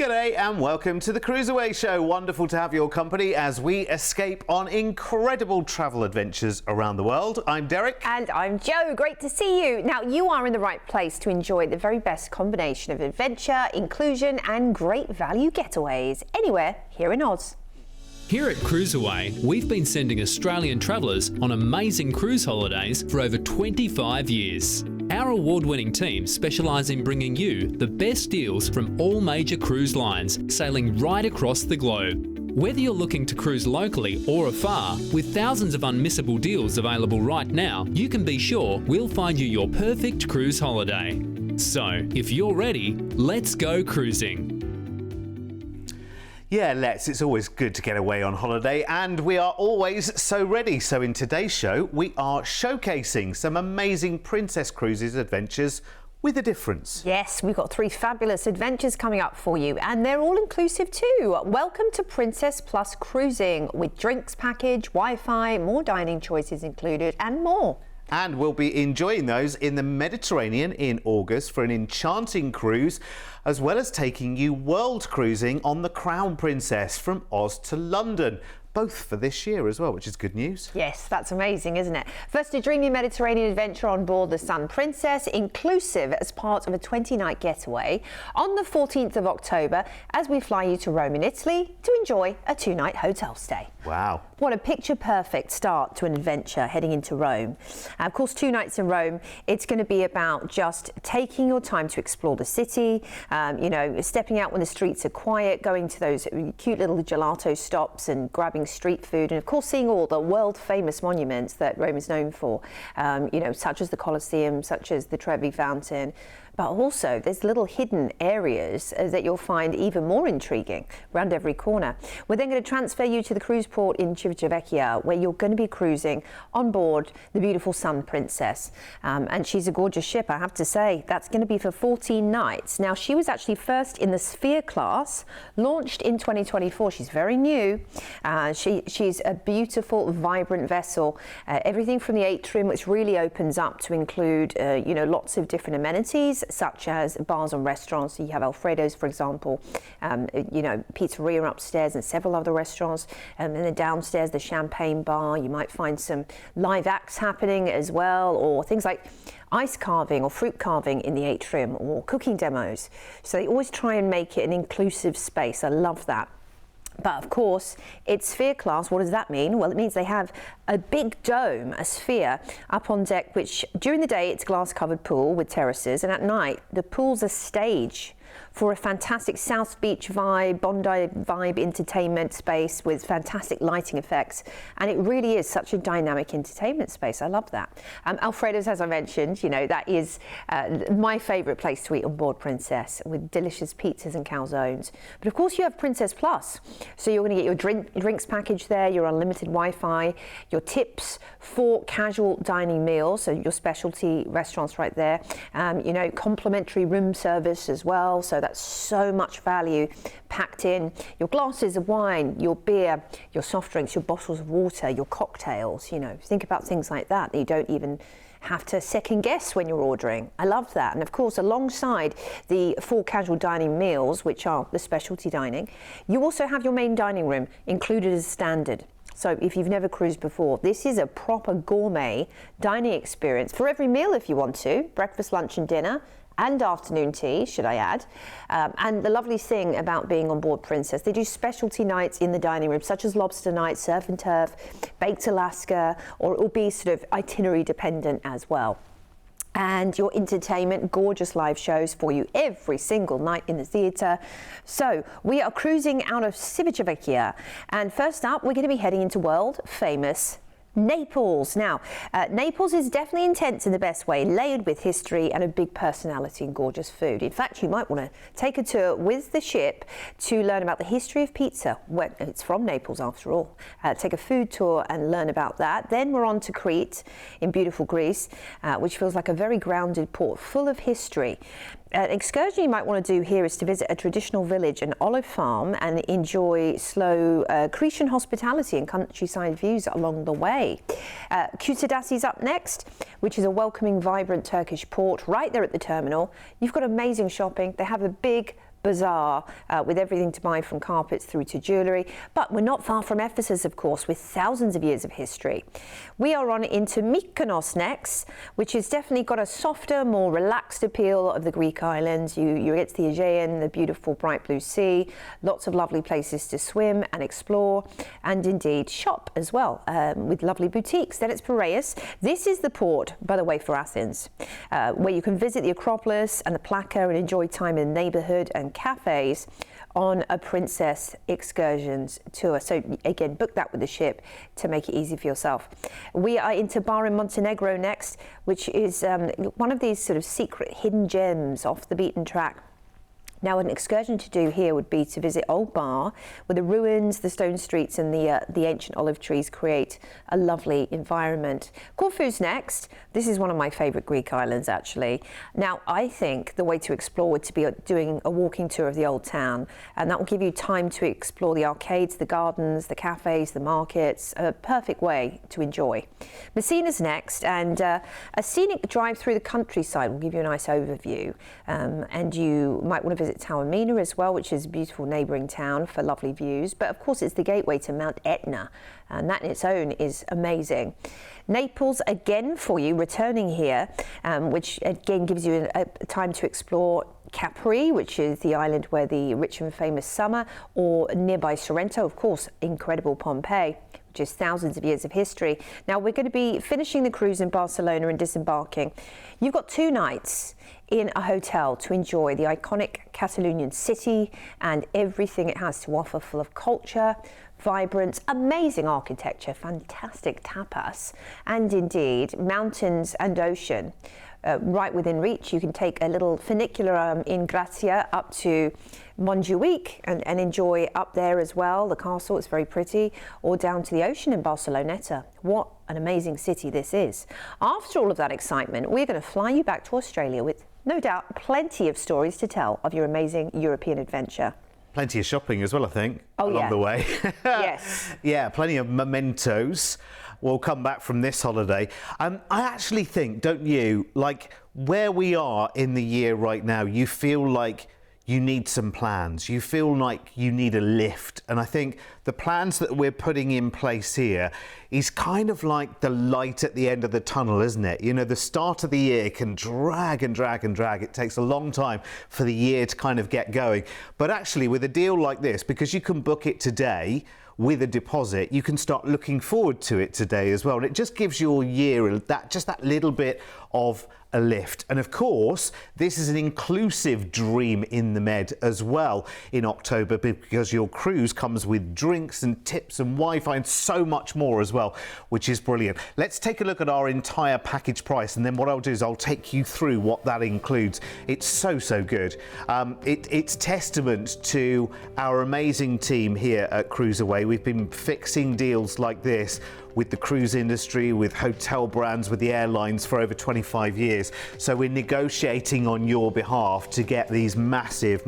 G'day and welcome to the CruiseAway show. Wonderful to have your company as we escape on incredible travel adventures around the world. I'm Derek. And I'm Jo. Great to see you. Now, you are in the right place to enjoy the very best combination of adventure, inclusion and great value getaways anywhere here in Oz. Here at CruiseAway, we've been sending Australian travellers on amazing cruise holidays for over 25 years. Our award-winning team specialise in bringing you the best deals from all major cruise lines, sailing right across the globe. Whether you're looking to cruise locally or afar, with thousands of unmissable deals available right now, you can be sure we'll find you your perfect cruise holiday. So, if you're ready, let's go cruising. Yeah, it's always good to get away on holiday and we are always so ready. So in today's show, we are showcasing some amazing Princess Cruises adventures with a difference. Yes, we've got 3 fabulous adventures coming up for you and they're all inclusive too. Welcome to Princess Plus Cruising with drinks package, Wi-Fi, more dining choices included and more. And we'll be enjoying those in the Mediterranean in August for an enchanting cruise, as well as taking you world cruising on the Crown Princess from Oz to London. Both for this year as well, which is good news. Yes, that's amazing, isn't it? First, a dreamy Mediterranean adventure on board the Sun Princess, inclusive as part of a 20-night getaway on the 14th of October as we fly you to Rome in Italy to enjoy a 2-night hotel stay. Wow. What a picture-perfect start to an adventure heading into Rome. Of course, 2 nights in Rome, it's going to be about just taking your time to explore the city, stepping out when the streets are quiet, going to those cute little gelato stops and grabbing street food, and of course seeing all the world famous monuments that Rome is known for, such as the Colosseum, such as the Trevi Fountain, but also there's little hidden areas that you'll find even more intriguing around every corner. We're then going to transfer you to the cruise port in Civitavecchia, where you're going to be cruising on board the beautiful Sun Princess, and she's a gorgeous ship, I have to say. That's going to be for 14 nights. Now, she was actually first in the Sphere class, launched in 2024. She's very new. She's a beautiful, vibrant vessel. Everything from the atrium, which really opens up to include, lots of different amenities, such as bars and restaurants. So you have Alfredo's, for example, pizzeria upstairs and several other restaurants. And then downstairs, the champagne bar. You might find some live acts happening as well, or things like ice carving or fruit carving in the atrium, or cooking demos. So they always try and make it an inclusive space. I love that. But of course, it's Sphere class. What does that mean? Well, it means they have a big dome, a sphere, up on deck, which during the day it's glass-covered pool with terraces, and at night the pool's a stage for a fantastic South Beach vibe, Bondi vibe entertainment space with fantastic lighting effects. And it really is such a dynamic entertainment space. I love that. Alfredo's, as I mentioned, that is my favourite place to eat on board Princess, with delicious pizzas and calzones. But of course you have Princess Plus. So you're going to get your drinks package there, your unlimited Wi-Fi, your tips for casual dining meals, so your specialty restaurants right there, complimentary room service as well. So that's so much value packed in. Your glasses of wine, your beer, your soft drinks, your bottles of water, your cocktails, think about things like that you don't even have to second guess when you're ordering. I love that. And of course, alongside the 4 casual dining meals, which are the specialty dining, you also have your main dining room included as standard. So if you've never cruised before, this is a proper gourmet dining experience for every meal if you want to, breakfast, lunch and dinner, and afternoon tea, should I add. And the lovely thing about being on board Princess, they do specialty nights in the dining room, such as lobster night, surf and turf, baked Alaska, or it will be sort of itinerary dependent as well. And your entertainment, gorgeous live shows for you every single night in the theatre. So we are cruising out of Civitavecchia, and first up we're going to be heading into world famous Naples. Now, Naples is definitely intense in the best way, layered with history and a big personality and gorgeous food. In fact, you might want to take a tour with the ship to learn about the history of pizza. Well, it's from Naples after all. Take a food tour and learn about that. Then we're on to Crete in beautiful Greece, which feels like a very grounded port full of history. An excursion you might want to do here is to visit a traditional village, an olive farm, and enjoy slow Cretan hospitality and countryside views along the way. Kusadasi's up next, which is a welcoming, vibrant Turkish port right there at the terminal. You've got amazing shopping. They have a big bazaar with everything to buy from carpets through to jewellery. But we're not far from Ephesus, of course, with thousands of years of history. We are on into Mykonos next, which has definitely got a softer, more relaxed appeal of the Greek islands. You get to the Aegean, the beautiful bright blue sea, lots of lovely places to swim and explore, and indeed shop as well, with lovely boutiques. Then it's Piraeus. This is the port, by the way, for Athens, where you can visit the Acropolis and the Plaka and enjoy time in the neighbourhood and cafes on a Princess Excursions tour. So again, book that with the ship to make it easy for yourself. We are into Bar in Montenegro next, which is one of these sort of secret hidden gems off the beaten track. Now, an excursion to do here would be to visit Old Bar, where the ruins, the stone streets and the ancient olive trees create a lovely environment. Corfu's next. This is one of my favourite Greek islands, actually. Now, I think the way to explore would to be doing a walking tour of the old town, and that will give you time to explore the arcades, the gardens, the cafes, the markets, a perfect way to enjoy. Messina's next, and a scenic drive through the countryside will give you a nice overview, and you might want to visit Taormina as well, which is a beautiful neighbouring town for lovely views. But of course, it's the gateway to Mount Etna, and that in its own is amazing. Naples again for you, returning here, which again gives you a time to explore Capri, which is the island where the rich and famous summer, or nearby Sorrento, of course, incredible Pompeii, which is thousands of years of history. Now, we're going to be finishing the cruise in Barcelona and disembarking. You've got 2 nights in a hotel to enjoy the iconic Catalonian city and everything it has to offer, full of culture, vibrance, amazing architecture, fantastic tapas, and indeed mountains and ocean. Right within reach. You can take a little funicular in Gracia up to Montjuic and enjoy up there as well. The castle is very pretty, or down to the ocean in Barceloneta. What an amazing city this is. After all of that excitement, we're going to fly you back to Australia with, no doubt, plenty of stories to tell of your amazing European adventure. Plenty of shopping as well, I think, along the way. Yes. Yeah, plenty of mementos. We'll come back from this holiday. I actually think, don't you, like where we are in the year right now, you feel like you need some plans. You feel like you need a lift. And I think the plans that we're putting in place here is kind of like the light at the end of the tunnel, isn't it? You know, the start of the year can drag and drag and drag. It takes a long time for the year to kind of get going. But actually, with a deal like this, because you can book it today with a deposit, you can start looking forward to it today as well. And it just gives your year that little bit of a lift. And of course, this is an inclusive Dream in the Med as well in October, because your cruise comes with drinks and tips and Wi-Fi and so much more as well, which is brilliant. Let's take a look at our entire package price, and then what I'll do is I'll take you through what that includes. It's so good. It's testament to our amazing team here at CruiseAway. We've been fixing deals like this with the cruise industry, with hotel brands, with the airlines for over 25 years. So we're negotiating on your behalf to get these massive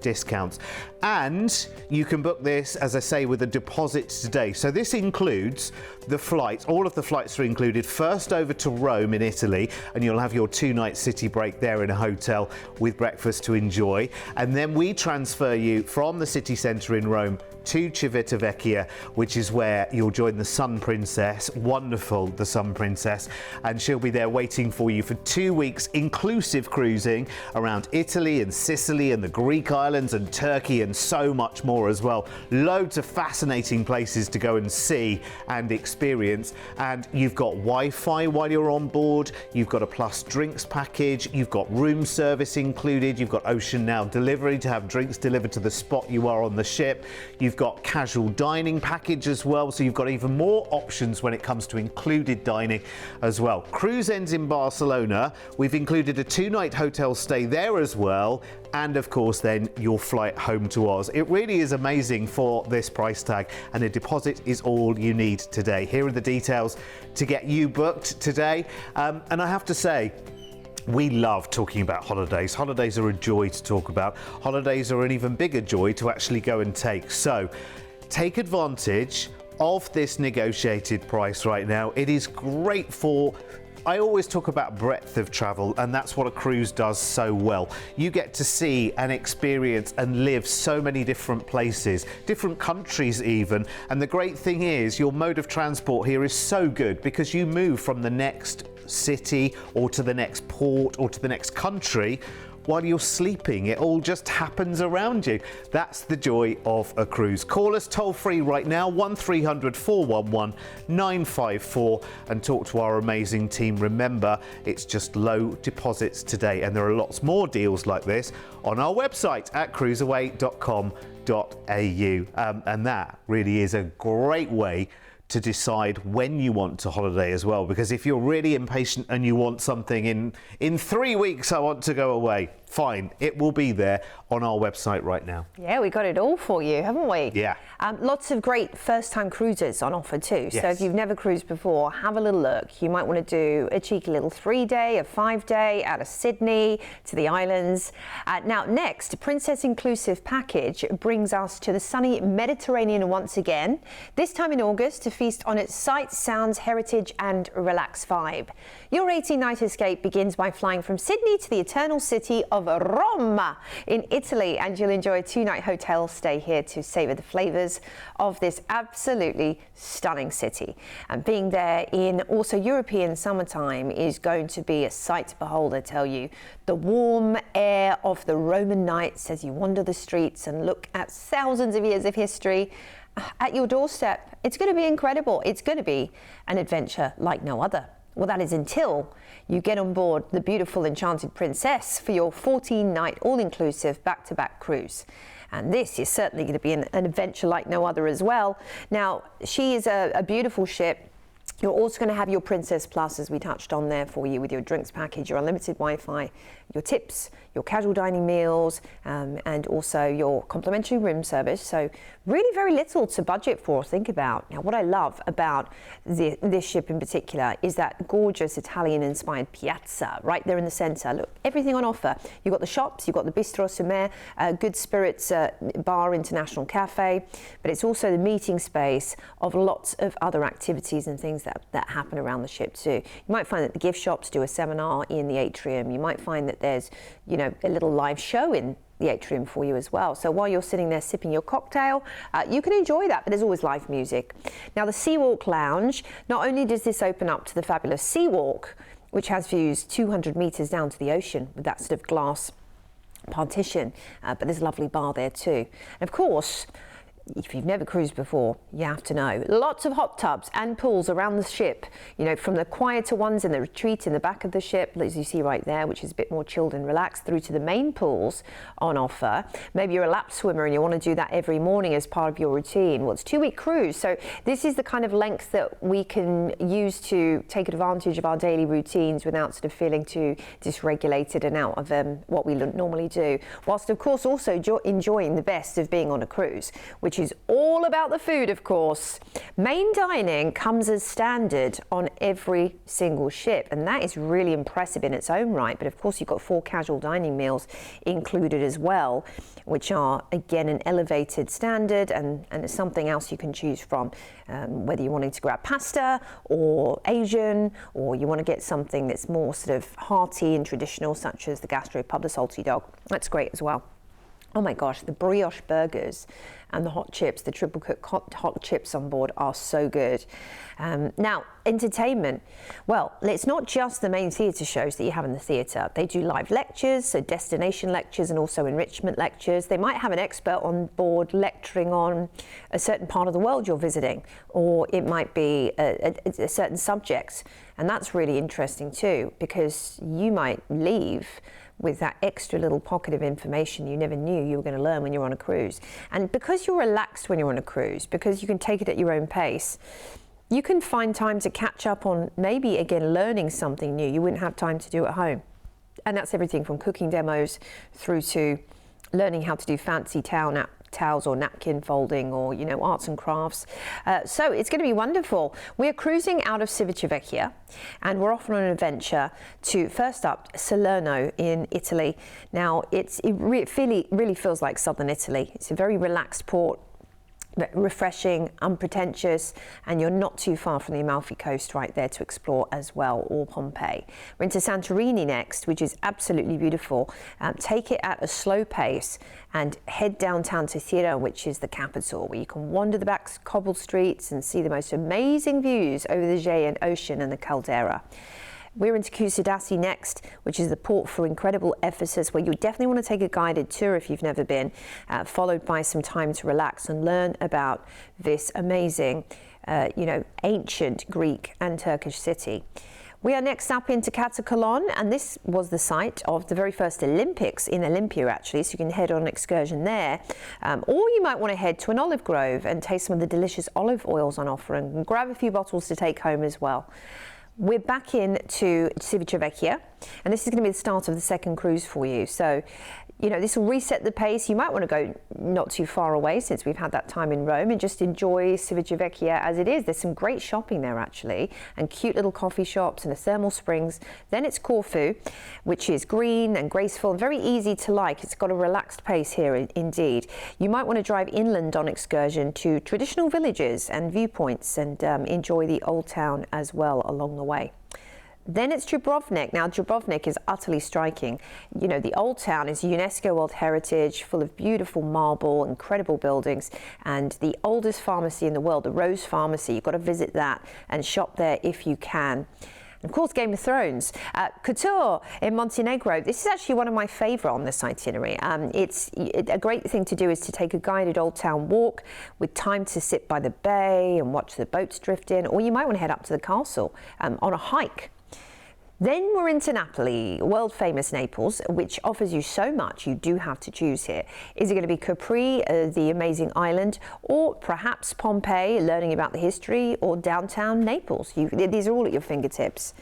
discounts. And you can book this, as I say, with a deposit today. So this includes the flights. All of the flights are included. First over to Rome in Italy, and you'll have your 2-night city break there in a hotel with breakfast to enjoy. And then we transfer you from the city centre in Rome to Civitavecchia, which is where you'll join the Sun Princess. Wonderful, the Sun Princess. And she'll be there waiting for you for 2 weeks, inclusive cruising around Italy and Sicily and the Greek islands and Turkey and so much more as well. Loads of fascinating places to go and see and experience. And you've got Wi-Fi while you're on board. You've got a plus drinks package. You've got room service included. You've got Ocean Now delivery to have drinks delivered to the spot you are on the ship. You've got casual dining package as well, so you've got even more options when it comes to included dining as well. Cruise ends in Barcelona. We've included a 2-night hotel stay there as well, and of course then your flight home to Oz. It really is amazing for this price tag, and a deposit is all you need today. Here are the details to get you booked today, and I have to say, we love talking about holidays. Holidays are a joy to talk about. Holidays are an even bigger joy to actually go and take. So take advantage of this negotiated price right now. It is great for I always talk about breadth of travel, and that's what a cruise does so well. You get to see and experience and live so many different places, different countries even, and the great thing is your mode of transport here is so good because you move from the next city or to the next port or to the next country while you're sleeping. It all just happens around you. That's the joy of a cruise. Call us toll free right now, 1300 411 954, and talk to our amazing team. Remember, it's just low deposits today, and there are lots more deals like this on our website at cruiseaway.com.au. And that really is a great way to decide when you want to holiday as well, because if you're really impatient and you want something in 3 weeks, I want to go away, fine, it will be there on our website right now. Yeah, we got it all for you, haven't we? Yeah. Lots of great first-time cruises on offer too. Yes. So if you've never cruised before, have a little look. You might want to do a cheeky little 3-day, a 5-day out of Sydney to the islands. Now, next, Princess Inclusive Package brings us to the sunny Mediterranean once again, this time in August to feast on its sights, sounds, heritage and relaxed vibe. Your 18-night escape begins by flying from Sydney to the eternal city of Rome in Italy, and you'll enjoy a 2-night hotel stay here to savour the flavours of this absolutely stunning city. And being there in also European summertime is going to be a sight to behold, I tell you. The warm air of the Roman nights as you wander the streets and look at thousands of years of history at your doorstep. It's going to be incredible. It's going to be an adventure like no other. Well, that is until you get on board the beautiful Enchanted Princess for your 14-night all-inclusive back-to-back cruise. And this is certainly going to be an adventure like no other as well. Now, she is a beautiful ship. You're also going to have your Princess Plus, as we touched on there for you, with your drinks package, your unlimited Wi-Fi, your tips, your casual dining meals, and also your complimentary room service. So really very little to budget for or think about. Now, what I love about this ship in particular is that gorgeous Italian-inspired piazza right there in the centre. Look, everything on offer. You've got the shops, you've got the Bistro Sur Mer, Good Spirits Bar, International Cafe, but it's also the meeting space of lots of other activities and things that happen around the ship too. You might find that the gift shops do a seminar in the atrium. You might find that there's, you know, a little live show in the atrium for you as well. So while you're sitting there sipping your cocktail, you can enjoy that, but there's always live music. Now, the Seawalk Lounge, not only does this open up to the fabulous Seawalk, which has views 200 metres down to the ocean with that sort of glass partition, but there's a lovely bar there too. And of course, if you've never cruised before, you have to know. Lots of hot tubs and pools around the ship, you know, from the quieter ones in the retreat in the back of the ship, as you see right there, which is a bit more chilled and relaxed, through to the main pools on offer. Maybe you're a lap swimmer and you want to do that every morning as part of your routine. Well, it's a 2-week cruise, so this is the kind of length that we can use to take advantage of our daily routines without sort of feeling too dysregulated and out of what we normally do, whilst of course also enjoying the best of being on a cruise, which is all about the food, of course. Main dining comes as standard on every single ship, and that is really impressive in its own right. But of course, you've got 4 casual dining meals included as well, which are again an elevated standard, and it's something else you can choose from, whether you're wanting to grab pasta or Asian, or you want to get something that's more sort of hearty and traditional, such as the gastropub, the salty dog. That's great as well. Oh my gosh, the brioche burgers and the hot chips, the triple cook hot chips on board are so good. Now, entertainment. Well, it's not just the main theatre shows that you have in the theatre. They do live lectures, so destination lectures and also enrichment lectures. They might have an expert on board lecturing on a certain part of the world you're visiting, or it might be a certain subject. And that's really interesting too, because you might leave with that extra little pocket of information you never knew you were going to learn when you're on a cruise. And because you're relaxed when you're on a cruise, because you can take it at your own pace, you can find time to catch up on maybe, again, learning something new you wouldn't have time to do at home. And that's everything from cooking demos through to learning how to do fancy towels or napkin folding, or, you know, arts and crafts. So it's going to be wonderful. We're cruising out of Civitavecchia, and we're off on an adventure to, first up, Salerno in Italy. Now, it really feels like southern Italy. It's a very relaxed port. refreshing, unpretentious, and you're not too far from the Amalfi Coast right there to explore as well, or Pompeii. We're into Santorini next, which is absolutely beautiful. Take it at a slow pace and head downtown to Thira, which is the capital, where you can wander the back cobbled streets and see the most amazing views over the Aegean Ocean and the caldera. We're into CruiseAway next, which is the port for incredible Ephesus, where you definitely want to take a guided tour if you've never been, followed by some time to relax and learn about this amazing, ancient Greek and Turkish city. We are next up into Katakolon, and this was the site of the very first Olympics in Olympia, actually, so you can head on an excursion there. Or you might want to head to an olive grove and taste some of the delicious olive oils on offer and grab a few bottles to take home as well. We're back into Civitavecchia, and this is going to be the start of the second cruise for you. So, this will reset the pace. You might want to go not too far away since we've had that time in Rome and just enjoy Civitavecchia as it is. There's some great shopping there, actually, and cute little coffee shops and a thermal springs. Then it's Corfu, which is green and graceful and very easy to like. It's got a relaxed pace here, indeed. You might want to drive inland on excursion to traditional villages and viewpoints and enjoy the old town as well along the way. Then it's Dubrovnik. Now, Dubrovnik is utterly striking. The old town is UNESCO World Heritage, full of beautiful marble, incredible buildings, and the oldest pharmacy in the world, the Rose Pharmacy. You've got to visit that and shop there if you can. And of course, Game of Thrones. Couture in Montenegro. This is actually one of my favourite on this itinerary. A great thing to do is to take a guided Old Town walk with time to sit by the bay and watch the boats drift in, or you might want to head up to the castle on a hike. Then we're into Napoli, world famous Naples, which offers you so much. You do have to choose here. Is it going to be Capri, the amazing island, or perhaps Pompeii, learning about the history, or downtown Naples? These are all at your fingertips.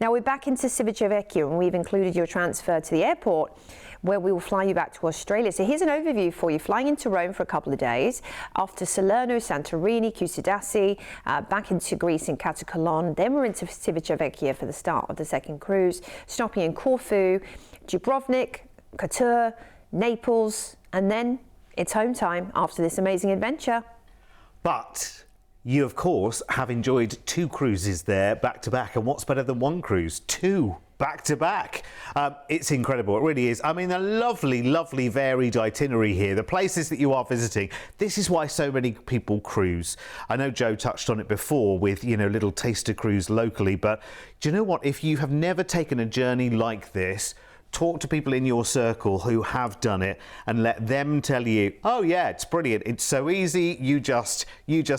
Now we're back into Civitavecchia, and we've included your transfer to the airport, where we will fly you back to Australia. So here's an overview for you. Flying into Rome for a couple of days, after Salerno, Santorini, CruiseAway, back into Greece in Katakolon. Then we're into Civitavecchia for the start of the second cruise, stopping in Corfu, Dubrovnik, Couture, Naples, and then it's home time after this amazing adventure. But you, of course, have enjoyed 2 cruises there back to back. And what's better than 1 cruise? 2 back to back. It's incredible. It really is. I mean, a lovely, lovely varied itinerary here. The places that you are visiting. This is why so many people cruise. I know Joe touched on it before with, little taster cruise locally. But do you know what? If you have never taken a journey like this, talk to people in your circle who have done it and let them tell you, oh yeah, it's brilliant, it's so easy, you just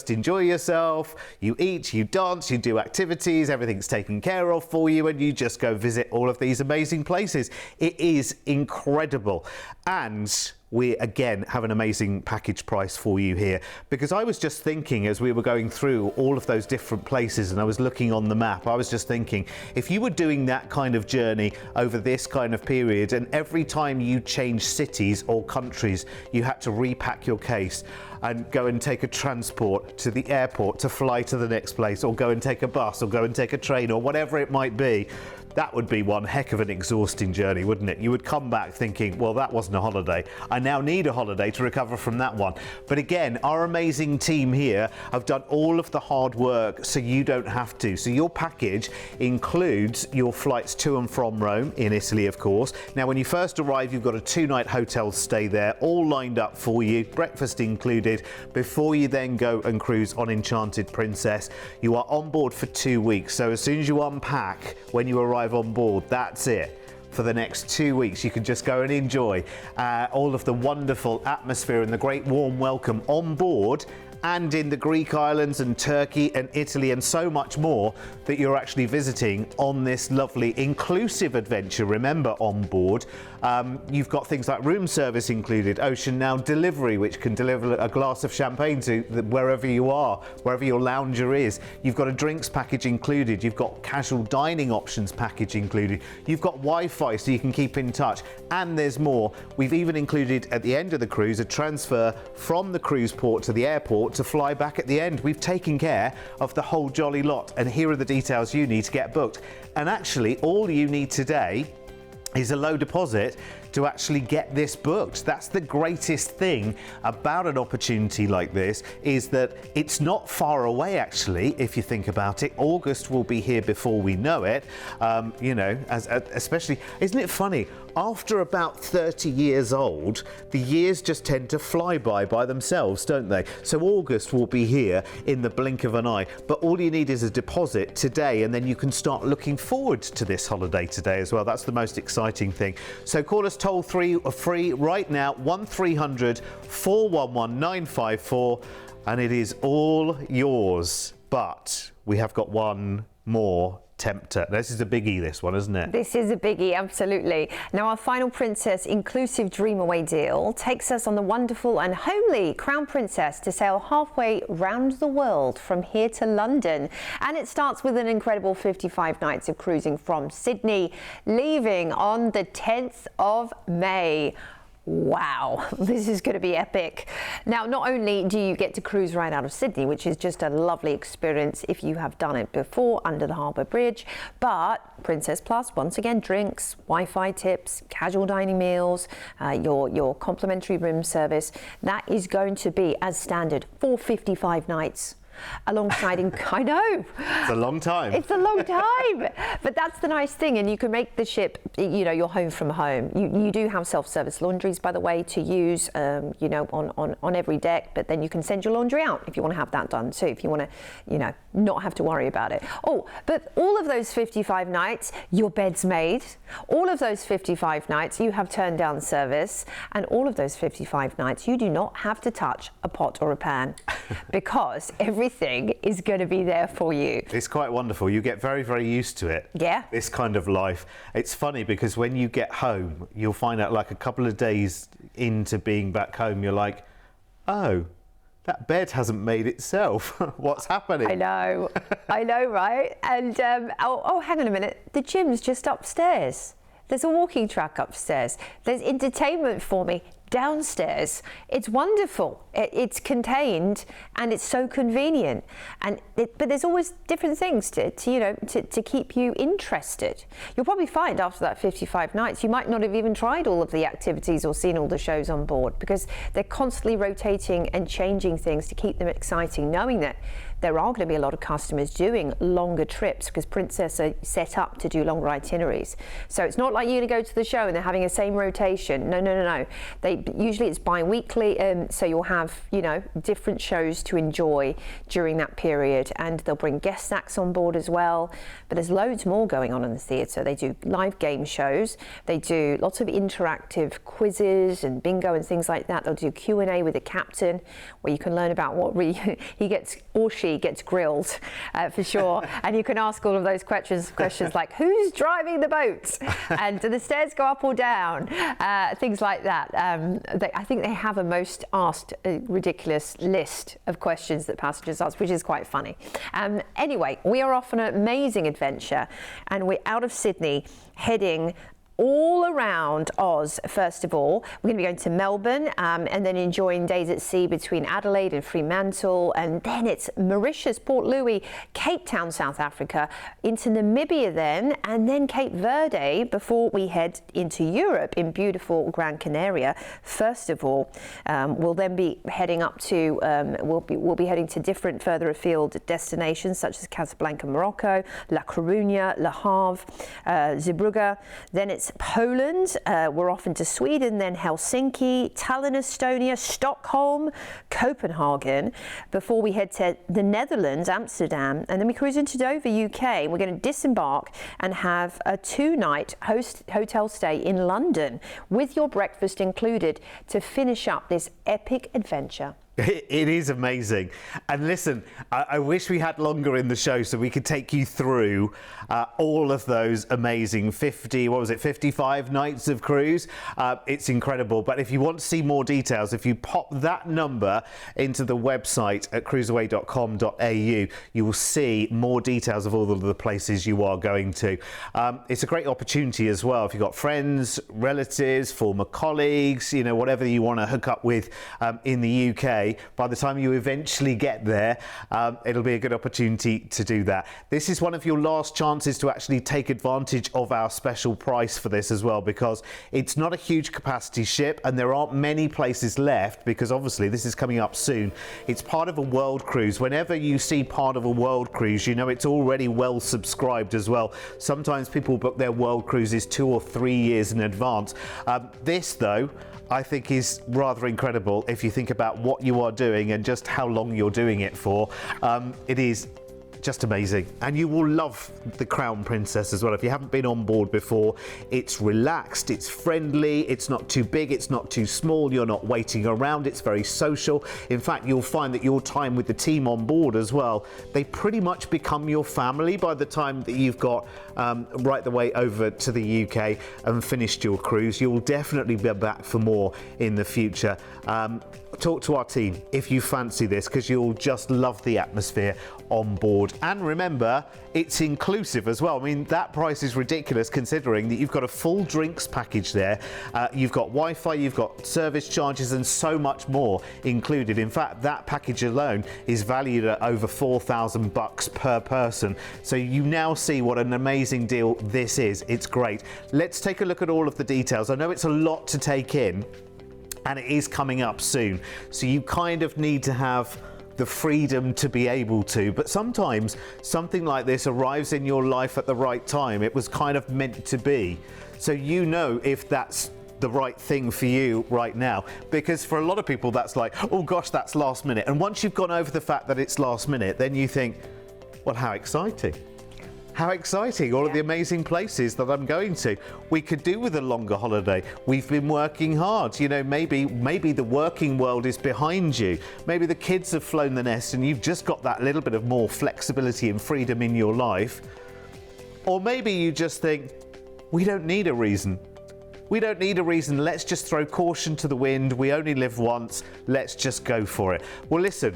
enjoy yourself, you eat, you dance, you do activities, everything's taken care of for you, and you just go visit all of these amazing places. It is incredible. And we again have an amazing package price for you here, because I was just thinking as we were going through all of those different places and I was looking on the map, I was just thinking, if you were doing that kind of journey over this kind of period, and every time you change cities or countries you had to repack your case and go and take a transport to the airport to fly to the next place, or go and take a bus, or go and take a train, or whatever it might be, that would be one heck of an exhausting journey, wouldn't it? You would come back thinking, well, that wasn't a holiday. I now need a holiday to recover from that one. But again, our amazing team here have done all of the hard work so you don't have to. So your package includes your flights to and from Rome, in Italy, of course. Now, when you first arrive, you've got a 2-night hotel stay there, all lined up for you, breakfast included, before you then go and cruise on Enchanted Princess. You are on board for 2 weeks. So as soon as you unpack, when you arrive on board, that's it. For the next 2 weeks, you can just go and enjoy all of the wonderful atmosphere and the great warm welcome on board, and in the Greek islands and Turkey and Italy and so much more that you're actually visiting on this lovely inclusive adventure. Remember, on board you've got things like room service included, Ocean Now delivery, which can deliver a glass of champagne to wherever you are, wherever your lounger is. You've got a drinks package included, you've got casual dining options package included, you've got Wi-Fi so you can keep in touch, and there's more. We've even included at the end of the cruise a transfer from the cruise port to the airport to fly back at the end. We've taken care of the whole jolly lot, and here are the details you need to get booked. And actually all you need today is a low deposit to actually get this booked. That's the greatest thing about an opportunity like this, is that it's not far away actually, if you think about it. August will be here before we know it. You know, especially, isn't it funny? After about 30 years old, the years just tend to fly by themselves, don't they? So August will be here in the blink of an eye, but all you need is a deposit today, and then you can start looking forward to this holiday today as well. That's the most exciting thing. So call us toll free right now, 1300 411 954, and it is all yours. But we have got one more tempter. This is a biggie, this one, isn't it? This is a biggie, absolutely. Now, our final Princess inclusive DreamAway deal takes us on the wonderful and homely Crown Princess to sail halfway round the world from here to London. And it starts with an incredible 55 nights of cruising from Sydney, leaving on the 10th of May. Wow, this is going to be epic. Now, not only do you get to cruise right out of Sydney, which is just a lovely experience if you have done it before under the Harbour Bridge, but Princess Plus, once again, drinks, Wi-Fi tips, casual dining meals, your complimentary room service, that is going to be as standard for 55 nights. Alongside, I know. It's a long time. It's a long time. But that's the nice thing. And you can make the ship, you know, your home from home. You do have self-service laundries, by the way, to use, you know, on every deck. But then you can send your laundry out if you want to have that done too, if you want to, you know, not have to worry about it. Oh, but all of those 55 nights, your bed's made. All of those 55 nights, you have turned down service. And all of those 55 nights, you do not have to touch a pot or a pan because everything is going to be there for you. It's quite wonderful. You get very, very used to it. Yeah. This kind of life. It's funny because when you get home, you'll find out like a couple of days into being back home, you're like, oh, that bed hasn't made itself. What's happening? I know, right? And oh, hang on a minute. The gym's just upstairs. There's a walking track upstairs. There's entertainment for me downstairs. It's wonderful. It's contained and it's so convenient. But there's always different things to keep you interested. You'll probably find after that 55 nights, you might not have even tried all of the activities or seen all the shows on board because they're constantly rotating and changing things to keep them exciting, knowing that there are going to be a lot of customers doing longer trips because Princess are set up to do longer itineraries. So it's not like you're going to go to the show and they're having the same rotation. No. Usually it's bi-weekly, so you'll have, you know, different shows to enjoy during that period, and they'll bring guest acts on board as well. But there's loads more going on in the theatre. They do live game shows. They do lots of interactive quizzes and bingo and things like that. They'll do Q&A with the captain, where you can learn about what he gets or she gets grilled for sure. And you can ask all of those questions like who's driving the boat and do the stairs go up or down, things like that. I think they have a most asked ridiculous list of questions that passengers ask, which is quite funny. Anyway, we are off on an amazing adventure and we're out of Sydney heading all around Oz. First of all, we're going to be going to Melbourne and then enjoying days at sea between Adelaide and Fremantle, and then it's Mauritius, Port Louis, Cape Town, South Africa, into Namibia then, and then Cape Verde before we head into Europe in beautiful Gran Canaria. First of all, we'll then be heading up to we'll be heading to different further afield destinations such as Casablanca, Morocco, La Coruña, Le Havre, Zeebrugge. Then it's Poland, we're off into Sweden, then Helsinki, Tallinn, Estonia, Stockholm, Copenhagen, before we head to the Netherlands, Amsterdam, and then we cruise into Dover, UK. We're going to disembark and have a 2-night hotel stay in London with your breakfast included to finish up this epic adventure. It is amazing. And listen, I wish we had longer in the show so we could take you through all of those amazing 55 nights of cruise. It's incredible. But if you want to see more details, if you pop that number into the website at cruiseaway.com.au, you will see more details of all of the places you are going to. It's a great opportunity as well. If you've got friends, relatives, former colleagues, you know, whatever you want to hook up with in the UK. UK, by the time you eventually get there, it'll be a good opportunity to do that. This is one of your last chances to actually take advantage of our special price for this as well, because it's not a huge capacity ship and there aren't many places left, because obviously this is coming up soon. It's part of a world cruise. Whenever you see part of a world cruise, you know it's already well subscribed as well. Sometimes people book their world cruises 2 or 3 years in advance. This though, I think is rather incredible if you think about what you are doing and just how long you're doing it for. It is just amazing, and you will love the Crown Princess as well. If you haven't been on board before, it's relaxed, it's friendly, it's not too big, it's not too small, you're not waiting around, it's very social. In fact, you'll find that your time with the team on board as well, they pretty much become your family by the time that you've got right the way over to the UK and finished your cruise. You'll definitely be back for more in the future. Talk to our team if you fancy this, because you'll just love the atmosphere on board. And remember, it's inclusive as well. I mean, that price is ridiculous considering that you've got a full drinks package there. You've got Wi-Fi, you've got service charges and so much more included. In fact, that package alone is valued at over $4,000 per person. So you now see what an amazing deal this is. It's great. Let's take a look at all of the details. I know it's a lot to take in, and it is coming up soon, so you kind of need to have the freedom to be able to, but sometimes something like this arrives in your life at the right time. It was kind of meant to be, so you know if that's the right thing for you right now, because for a lot of people that's like, oh gosh, that's last minute, and once you've gone over the fact that it's last minute, then you think, well, how exciting. How exciting, all of the amazing places that I'm going to. We could do with a longer holiday. We've been working hard. You know, maybe the working world is behind you. Maybe the kids have flown the nest and you've just got that little bit of more flexibility and freedom in your life. Or maybe you just think, we don't need a reason. We don't need a reason. Let's just throw caution to the wind. We only live once. Let's just go for it. Well, listen.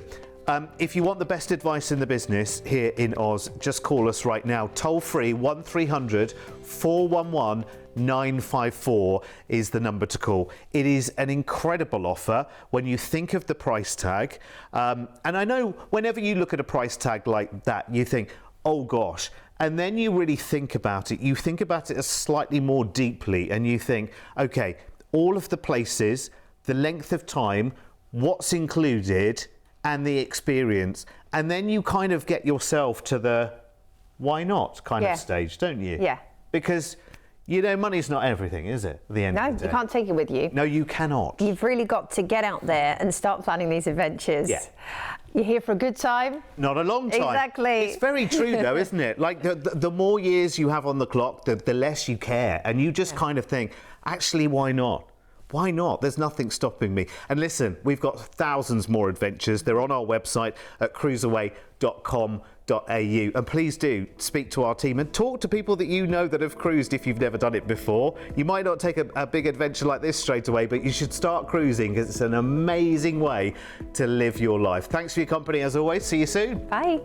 If you want the best advice in the business here in Oz, just call us right now. Toll free 1300 411 954 is the number to call. It is an incredible offer when you think of the price tag. And I know whenever you look at a price tag like that, you think, oh gosh. And then you really think about it. You think about it slightly more deeply and you think, okay, all of the places, the length of time, what's included, and the experience, and then you kind of get yourself to the why not kind of stage, don't you? Yeah. Because, you know, money's not everything, is it? At the end of the day. No, you can't take it with you. No, you cannot. You've really got to get out there and start planning these adventures. Yeah. You're here for a good time. Not a long time. Exactly. It's very true though, isn't it? Like the more years you have on the clock, the less you care, and you just kind of think, actually, why not? Why not? There's nothing stopping me. And listen, we've got thousands more adventures. They're on our website at cruiseaway.com.au. And please do speak to our team and talk to people that you know that have cruised if you've never done it before. You might not take a big adventure like this straight away, but you should start cruising because it's an amazing way to live your life. Thanks for your company as always. See you soon. Bye.